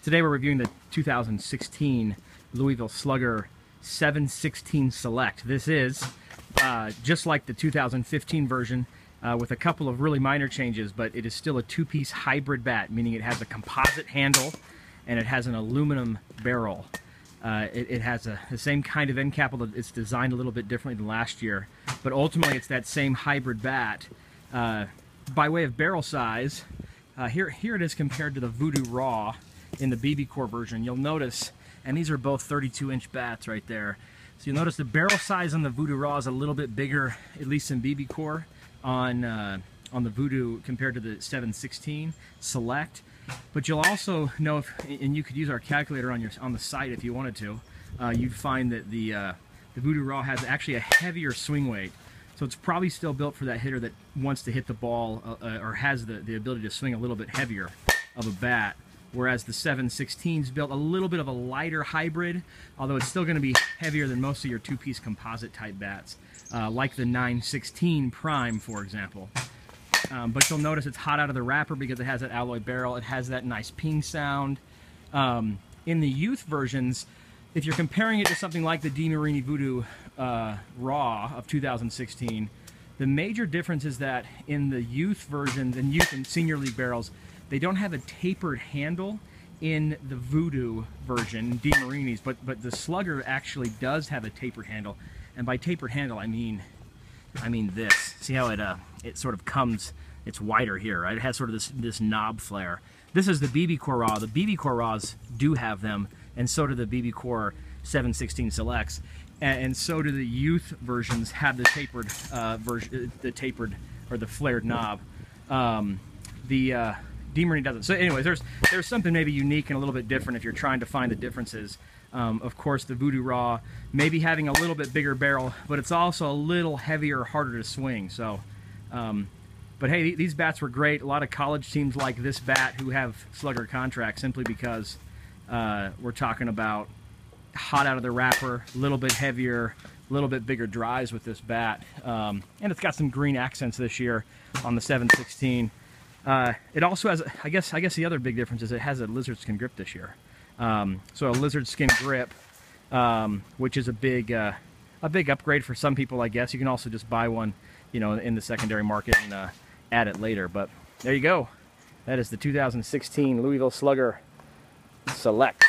Today we're reviewing the 2016 Louisville Slugger 716 Select. This is just like the 2015 version with a couple of really minor changes, but it is still a two-piece hybrid bat, meaning it has a composite handle and it has an aluminum barrel. It has the same kind of end cap, although it's designed a little bit differently than last year, but ultimately it's that same hybrid bat. By way of barrel size, here it is compared to the Voodoo Raw in the BB Core version. You'll notice, and these are both 32-inch bats right there, so you'll notice the barrel size on the Voodoo Raw is a little bit bigger, at least in BB Core, on the Voodoo compared to the 716 Select. But you'll also know, and you could use our calculator on the site if you wanted to, you'd find that the Voodoo Raw has actually a heavier swing weight. So it's probably still built for that hitter that wants to hit the ball or has the ability to swing a little bit heavier of a bat. Whereas the 716 is built a little bit of a lighter hybrid, although it's still going to be heavier than most of your two-piece composite type bats, like the 916 Prime, for example. But you'll notice it's hot out of the wrapper because it has that alloy barrel. It has that nice ping sound. In the youth versions, if you're comparing it to something like the DeMarini Voodoo Raw of 2016, the major difference is that in the youth versions and youth and senior league barrels, they don't have a tapered handle in the Voodoo version, DeMarini's, but the Slugger actually does have a tapered handle. And by tapered handle, I mean this. See how it sort of comes, it's wider here, right? It has sort of this knob flare. This is the BB Core Raw. The BB Core Raws do have them, and so do the BB Core 716 Selects. And so do the youth versions have the tapered version, or the flared knob. The DeMarini doesn't. So anyways, there's something maybe unique and a little bit different if you're trying to find the differences. Of course, the Voodoo Raw maybe having a little bit bigger barrel, but it's also a little heavier, harder to swing. So, but hey, these bats were great. A lot of college teams like this bat who have Slugger contracts simply because we're talking about hot out of the wrapper, a little bit heavier, a little bit bigger drives with this bat, and it's got some green accents this year on the 716. It also has, I guess the other big difference is it has a lizard skin grip this year. So a lizard skin grip, which is a big upgrade for some people, I guess. You can also just buy one, in the secondary market and add it later. But there you go. That is the 2016 Louisville Slugger Select.